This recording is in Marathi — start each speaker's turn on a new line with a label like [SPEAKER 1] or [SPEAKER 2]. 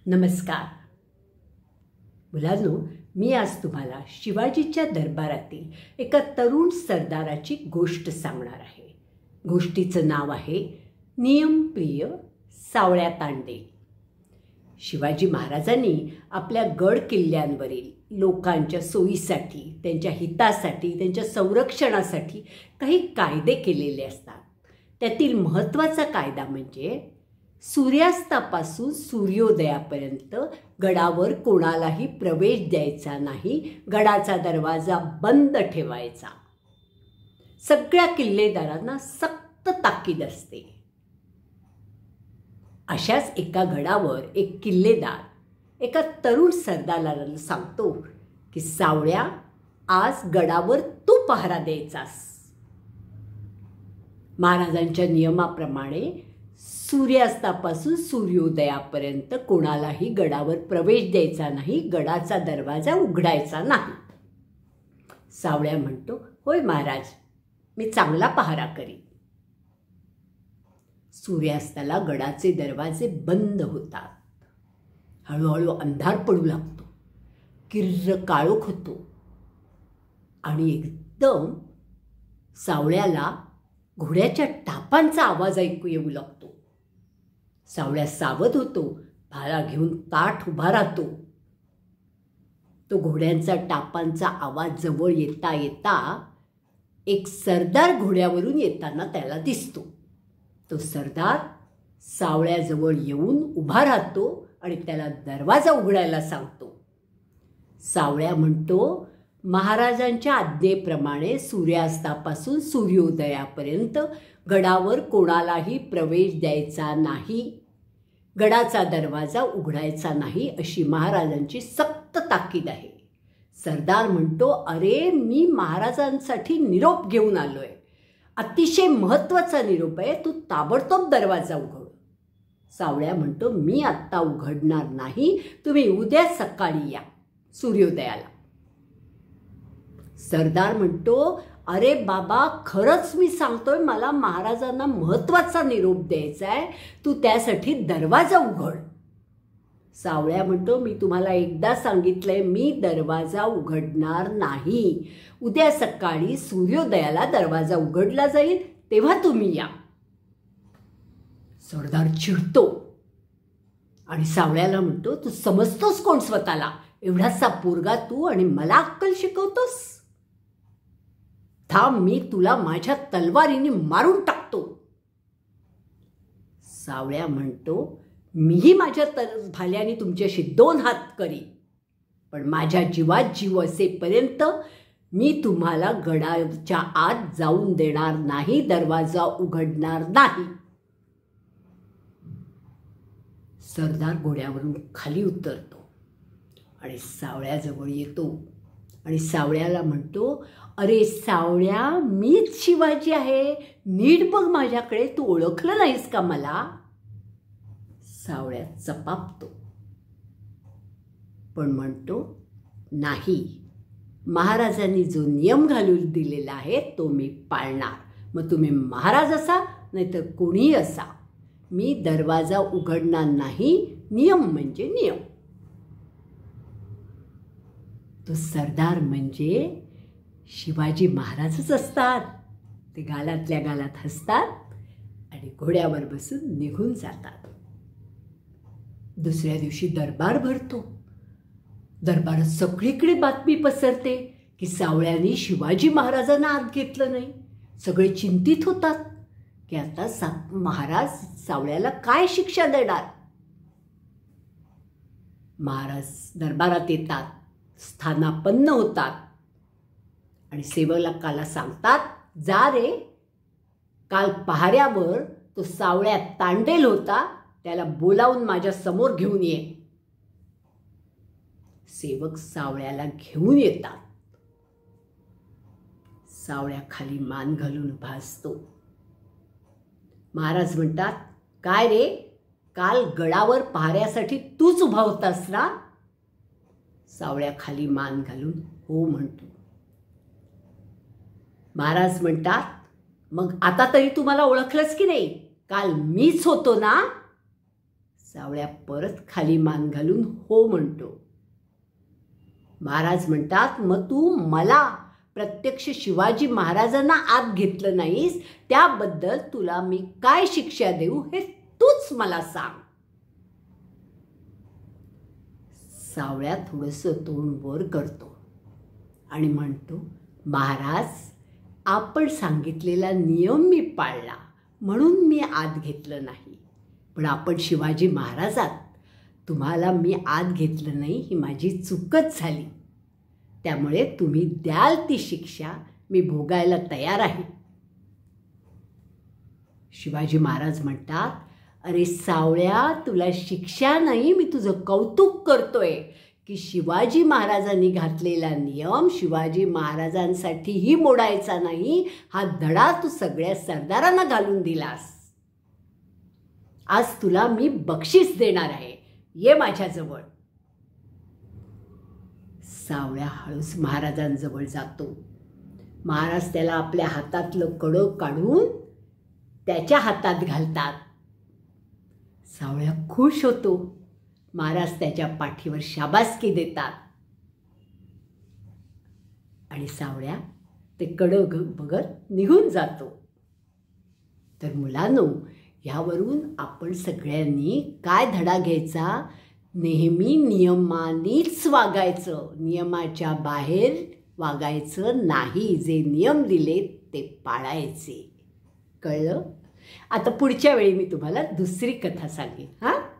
[SPEAKER 1] नमस्कार मुलांनो, मी आज तुम्हाला शिवाजीच्या दरबारातील एका तरुण सरदाराची गोष्ट सांगणार आहे. गोष्टीचं नाव आहे नियमप्रिय सावळ्या तांडे. शिवाजी महाराजांनी आपल्या गड किल्ल्यांवरील लोकांच्या सोयीसाठी, त्यांच्या हितासाठी, त्यांच्या संरक्षणासाठी काही कायदे केलेले असतात. त्यातील महत्त्वाचा कायदा म्हणजे सूर्यास्तापासून सूर्योदयापर्यंत गडावर कोणालाही प्रवेश द्यायचा नाही, गडाचा दरवाजा बंद ठेवायचा. सगळ्या किल्लेदारांना सक्त ताकीद असते. अशाच एका गडावर एक किल्लेदार एका तरुण सरदाराला सांगतो की सावळ्या, आज गडावर तू पहारा द्यायचास. महाराजांच्या नियमाप्रमाणे सूर्यास्तापासून सूर्योदयापर्यंत कोणालाही गडावर प्रवेश द्यायचा नाही, गडाचा दरवाजा उघडायचा नाही. सावळ्या म्हणतो, होय महाराज, मी चांगला पहारा करीन. सूर्यास्ताला गडाचे दरवाजे बंद होतात. हळूहळू अंधार पडू लागतो, किर्र काळोख होतो आणि एकदम सावळ्याला घोड्याच्या टापांचा आवाज ऐकू येऊ लागतो. सावळ्या सावध होतो, भाला घेऊन ताठ उभा राहतो. तो घोड्यांचा टापांचा आवाज जवळ येता येता एक सरदार घोड्यावरून येताना त्याला दिसतो. तो सरदार सावळ्याजवळ येऊन उभा राहतो आणि त्याला दरवाजा उघडायला सांगतो. सावळ्या म्हणतो, महाराजांच्या आज्ञेप्रमाणे सूर्यास्तापासून सूर्योदयापर्यंत गडावर कोणालाही प्रवेश द्यायचा नाही, गडाचा दरवाजा उघडायचा नाही, अशी महाराजांची सक्त ताकीद आहे. सरदार म्हणतो, अरे, मी महाराजांसाठी निरोप घेऊन आलोय. अतिशय महत्त्वाचा निरोप आहे, तू ताबडतोब दरवाजा उघड. सावळ्या म्हणतो, मी आत्ता उघडणार नाही, तुम्ही उद्या सकाळी या सूर्योदयाला. सरदार म्हणतो, अरे बाबा, खरंच मी सांगतोय, मला महाराजांना महत्त्वाचा निरोप द्यायचा आहे, तू त्यासाठी दरवाजा उघड. सावळ्या म्हणतो, मी तुम्हाला एकदा सांगितलंय, मी दरवाजा उघडणार नाही. उद्या सकाळी सूर्योदयाला दरवाजा उघडला जाईल, तेव्हा तुम्ही या. सरदार चिडतो आणि सावळ्याला म्हणतो, तू समजतोस कोण स्वतःला? एवढासा पोरगा तू आणि मला अक्कल शिकवतोस? थांब, मी तुला माझ्या तलवारीने मारून टाकतो. सावळ्या म्हणतो, मीही माझ्या भाल्याने तुमच्याशी 2 हात करी, पण माझ्या जीवात जीव असेपर्यंत मी तुम्हाला गडाच्या आत जाऊन देणार नाही, दरवाजा उघडणार नाही. सरदार घोड्यावरून खाली उतरतो आणि सावळ्याजवळ येतो आणि सावळ्याला म्हणतो, अरे सावळ्या, मीच शिवाजी आहे, नीट बघ माझ्याकडे, तू ओळखलं नाहीस का मला? सावळ्या चपापतो पण म्हणतो, नाही, महाराजांनी जो नियम घालून दिलेला आहे तो मी पाळणार. मग तुम्ही महाराज असा नाहीतर कोणीही असा, मी दरवाजा उघडणार नाही. नियम म्हणजे नियम. तो सरदार म्हणजे शिवाजी महाराजच असतात. ते गालातल्या गालात हसतात आणि घोड्यावर बसून निघून जातात. दुसऱ्या दिवशी दरबार भरतो. दरबारात सगळीकडे बातमी पसरते की सावळ्याने शिवाजी महाराजांना आत घेतलं नाही. सगळे चिंतित होतात की आता महाराज सावळ्याला काय शिक्षा देणार. महाराज दरबारात येतात, स्थानापन्न होतात आणि सेवकाला सांगतात, जा रे, काल पहाऱ्यावर तो सावळ्या तांडेल होता, त्याला बोलावून माझ्या समोर घेऊन ये. सेवक सावळ्याला घेऊन येतात. सावळ्या खाली मान घालून उभा असतो. महाराज म्हणतात, काय रे, काल गडावर पहाऱ्यासाठी तूच उभा होतास ना? सावळ्या खाली मान घालून हो म्हणतो. महाराज म्हणतात, मग आता तरी तुम्हाला ओळखलंच की नाही? काल मीच होतो ना? सावळ्या परत खाली मान घालून हो म्हणतो. महाराज म्हणतात, मग तू मला प्रत्यक्ष शिवाजी महाराजांना आत घेतलं नाहीस, त्याबद्दल तुला मी काय शिक्षा देऊ हे तूच मला सांग. सावळ्या थोडंसं तोंड वर करतो आणि म्हणतो, महाराज, आपण सांगितलेला नियम मी पाळला म्हणून मी आत घेतलं नाही. पण आपण शिवाजी महाराजात, तुम्हाला मी आत घेतलं नाही ही माझी चूकच झाली. त्यामुळे तुम्ही द्याल ती शिक्षा मी भोगायला तयार आहे. शिवाजी महाराज म्हणतात, अरे सावळ्या, तुला शिक्षा नाही, मी तुझं कौतुक करतोय की शिवाजी महाराजांनी घातलेला नियम शिवाजी महाराजांसाठीही मोडायचा नाही. हा धडा तू सगळ्या सरदारांना घालून दिलास. आज तुला मी बक्षीस देणार आहे, ये माझ्याजवळ. सावळ्या हळूच महाराजांजवळ जातो. महाराज त्याला आपल्या हातातलं कडं काढून त्याच्या हातात घालतात. सावळ्या खुश होतो. महाराज त्याच्या पाठीवर शाबासकी देतात आणि सावळ्या ते कडं बघत निघून जातो. तर मुलांनो, यावरून आपण सगळ्यांनी काय धडा घ्यायचा? नेहमी नियमानेच वागायचं, नियमाच्या बाहेर वागायचं नाही. जे नियम दिले ते पाळायचे. कळलं? आता पुढच्या वेळी मी तुम्हाला दुसरी कथा सांगेन. हां.